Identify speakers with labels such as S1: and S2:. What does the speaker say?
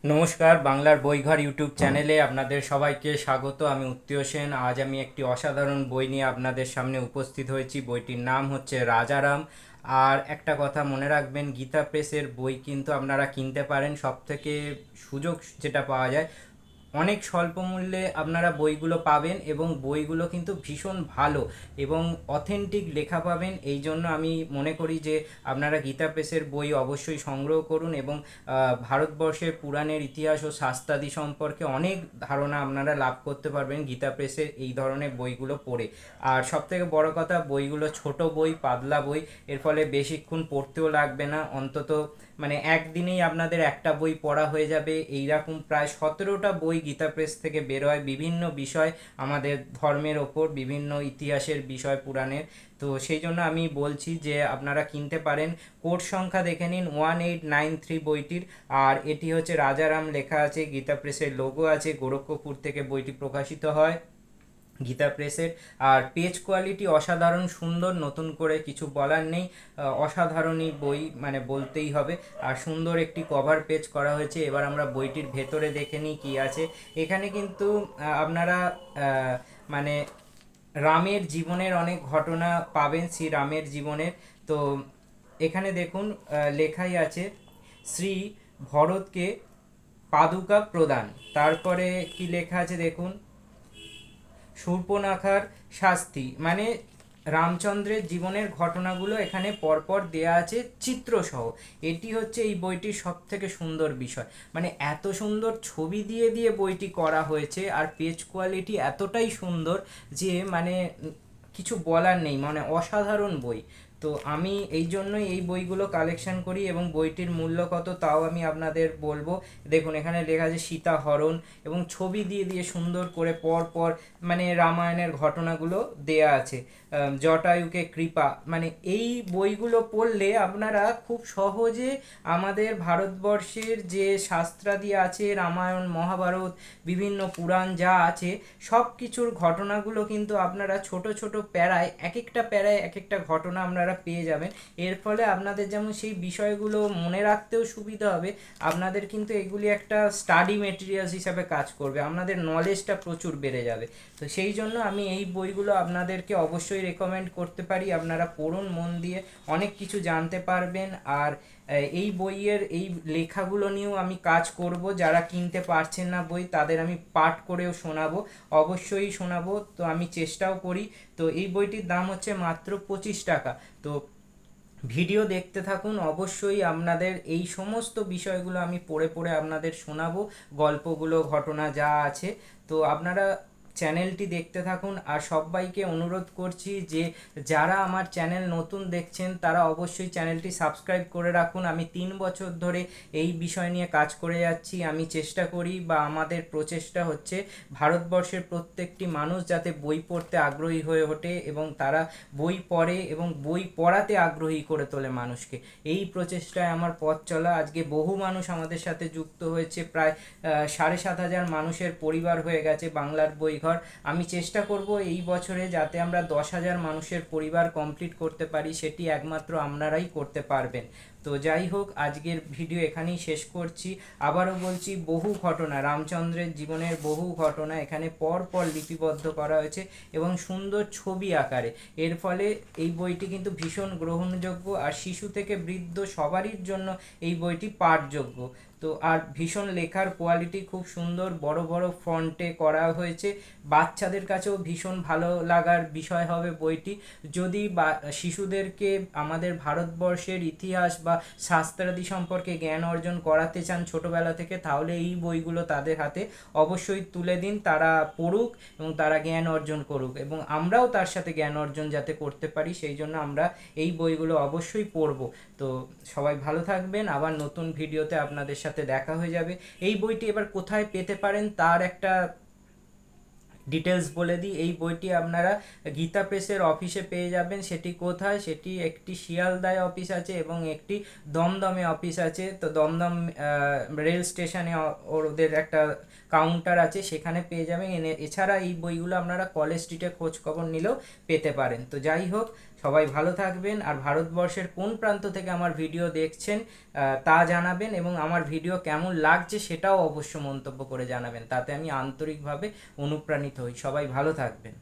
S1: নমস্কার, বাংলার বইঘর ইউটিউব চ্যানেলে আপনাদের সবাইকে স্বাগত। আমি উত্তীয় সেন। আজ আমি একটি অসাধারণ বই নিয়ে আপনাদের সামনে উপস্থিত হয়েছি। বইটির নাম হচ্ছে রাজারাম। আর একটা কথা মনে রাখবেন, গীতা প্রেসের বই কিন্তু আপনারা কিনতে পারেন। সব থেকে সুযোগ যেটা পাওয়া যায়, অনেক স্বল্প মূল্যে আপনারা বইগুলো পাবেন এবং বইগুলো কিন্তু ভীষণ ভালো এবং অথেন্টিক লেখা পাবেন। এই জন্য আমি মনে করি যে আপনারা গীতা প্রেসের বই অবশ্যই সংগ্রহ করুন এবং ভারতবর্ষের পুরাণের ইতিহাস ও শাস্ত্রাদি সম্পর্কে অনেক ধারণা আপনারা লাভ করতে পারবেন গীতা প্রেসের এই ধরনের বইগুলো পড়ে। আর সবথেকে বড় কথা, বইগুলো ছোট বই, পাতলা বই, এর ফলে বেশিক্ষণ পড়তেও লাগবে না। অন্তত মানে একদিনেই আপনাদের একটা বই পড়া হয়ে যাবে। এইরকম প্রায় 17টা বই গীতা প্রেস থেকে বের হয়, বিভিন্ন বিষয়, আমাদের ধর্মের ওপর, বিভিন্ন ইতিহাসের বিষয়, পুরাণের। তো সেই জন্য আমি বলছি যে আপনারা কিনতে পারেন। কোড সংখ্যা দেখে নিন 1893 বইটির। আর এটি হচ্ছে রাজারাম লেখা আছে, গীতা প্রেসের লোগো আছে, গোরক্ষপুর থেকে বইটি প্রকাশিত হয় গীতা প্রেসের। আর পেজ কোয়ালিটি অসাধারণ সুন্দর, নতুন করে কিছু বলার নেই। অসাধারণই বই, মানে বলতেই হবে। আর সুন্দর একটি কভার পেজ করা হয়েছে। এবার আমরা বইটির ভেতরে দেখে নিই কী আছে। এখানে কিন্তু আপনারা মানে রামের জীবনের অনেক ঘটনা পাবেন, শ্রী রামের জীবনের। তো এখানে দেখুন লেখাই আছে শ্রী ভরতকে পাদুকা প্রদান। তারপরে কি লেখা আছে দেখুন, শূর্পণখার শাস্তি, মানে রামচন্দ্রের জীবনের ঘটনাগুলো এখানে পরপর দেয়া আছে চিত্রসহ। এটি হচ্ছে এই বইটির সব থেকে সুন্দর বিষয়, মানে এত সুন্দর ছবি দিয়ে দিয়ে বইটি করা হয়েছে আর পেজ কোয়ালিটি এতটাই সুন্দর যে মানে কিছু বলার নেই, মানে অসাধারণ বই। তো আমি এই জন্যই এই বইগুলো কালেকশন করি এবং বইটির মূল্য কত তাও আমি আপনাদের বলবো। দেখুন এখানে লেখা আছে সীতাহরণ এবং ছবি দিয়ে দিয়ে সুন্দর করে পর পর মানে রামায়ণের ঘটনাগুলো দেয়া আছে। জটায়ুকে কৃপা, মানে এই বইগুলো পড়লে আপনারা খুব সহজে আমাদের ভারতবর্ষের যে শাস্ত্রাদি আছে, রামায়ণ, মহাভারত, বিভিন্ন পুরাণ যা আছে, সব কিছুর ঘটনাগুলো কিন্তু আপনারা ছোট ছোট প্যারায়, এক একটা প্যারায় এক একটা ঘটনা আপনারা পেয়ে যাবেন। এর ফলে আপনাদের যেমন সেই বিষয়গুলো মনে রাখতেও সুবিধা হবে, আপনাদের কিন্তু এগুলি একটা স্টাডি মেটেরিয়ালস হিসাবে কাজ করবে, আপনাদের নলেজটা প্রচুর বেড়ে যাবে। তো সেই জন্য আমি এই বইগুলো আপনাদেরকে অবশ্যই রেকমেন্ড করতে পারি। আপনারা পড়ুন মন দিয়ে, অনেক কিছু জানতে পারবেন। আর এই বইয়ের এই লেখাগুলো নিয়েও আমি কাজ করব। যারা কিনতে পারছেন না বই, তাদের আমি পাঠ করেও শোনাবো, অবশ্যই শোনাবো। তো আমি চেষ্টাও করি। তো এই বইটির দাম হচ্ছে মাত্র 25 টাকা। তো ভিডিও দেখতে থাকুন, অবশ্যই আপনাদের এই সমস্ত বিষয়গুলো আমি পড়ে পড়ে আপনাদের শোনাবো, গল্পগুলো, ঘটনা যা আছে। তো আপনারা চ্যানেলটি দেখতে থাকুন। আর সবাইকে অনুরোধ করছি যে যারা আমার চ্যানেল নতুন দেখছেন তারা অবশ্যই চ্যানেলটি সাবস্ক্রাইব করে রাখুন। আমি 3 বছর ধরে এই বিষয় নিয়ে কাজ করে যাচ্ছি। আমি চেষ্টা করি, বা আমাদের প্রচেষ্টা হচ্ছে, ভারতবর্ষের প্রত্যেকটি মানুষ যাতে বই পড়তে আগ্রহী হয়ে ওঠে এবং তারা বই পড়ে এবং বই পড়াতে আগ্রহী করে তোলে মানুষকে। এই প্রচেষ্টায় আমার পথ চলা। আজকে বহু মানুষ আমাদের সাথে যুক্ত হয়েছে, প্রায় 7,500 মানুষের পরিবার হয়ে গেছে বাংলার বইঘর। আমি চেষ্টা করব এই বছরে যাতে আমরা 10,000 মানুষের পরিবার কমপ্লিট করতে পারি, সেটি একমাত্র আপনারাই করতে পারবেন। তো যাই হোক, আজকের ভিডিও এখানেই শেষ করছি। আবারও বলছি, বহু ঘটনা, রামচন্দ্রের জীবনের বহু ঘটনা এখানে পর পর লিপিবদ্ধ করা হয়েছে এবং সুন্দর ছবি আকারে। এর ফলে এই বইটি কিন্তু ভীষণ গ্রহণযোগ্য, আর শিশু থেকে বৃদ্ধ সবারই জন্য এই বইটি পাঠযোগ্য। তো আর ভীষণ লেখার কোয়ালিটি খুব সুন্দর, বড় বড় ফন্টে করা হয়েছে। বাচ্চাদের কাছেও ভীষণ ভালো লাগার বিষয় হবে বইটি। যদি বা শিশুদেরকে আমাদের ভারতবর্ষের ইতিহাস বা শাস্ত্রাদি সম্পর্কে জ্ঞান অর্জন করাতে চান ছোটবেলা থেকে, তাহলে এই বইগুলো তাদের হাতে অবশ্যই তুলে দিন। তারা পড়ুক এবং তারা জ্ঞান অর্জন করুক, এবং আমরাও তার সাথে জ্ঞান অর্জন যাতে করতে পারি, সেই জন্য আমরা এই বইগুলো অবশ্যই পড়ব। তো সবাই ভালো থাকবেন, আবার নতুন ভিডিওতে আপনাদের সাথে দেখা হয়ে যাবে। এই বইটি এবার কোথায় পেতে পারেন তার একটা ডিটেলস বলে দিই। এই বইটি আপনারা গীতা প্রেসের অফিসে পেয়ে যাবেন। সেটি কোথায়? সেটি একটি শিয়ালদায় অফিস আছে এবং একটি দমদমে অফিস আছে। তো দমদম রেল স্টেশনে ওদের একটা কাউন্টার আছে, সেখানে পেয়ে যাবেন। এছাড়া এই বইগুলো আপনারা কলেজ স্ট্রিটে খোঁজ খবর নিলেও পেতে পারেন। তো যাই হোক, সবাই ভালো থাকবেন, আর ভারতবর্ষের কোন প্রান্ত থেকে আমার ভিডিও দেখছেন তা জানাবেন, এবং আমার ভিডিও কেমন লাগছে সেটাও অবশ্য মন্তব্য করে জানাবেন, তাতে আমি আন্তরিকভাবে অনুপ্রাণিত হই। সবাই ভালো থাকবেন।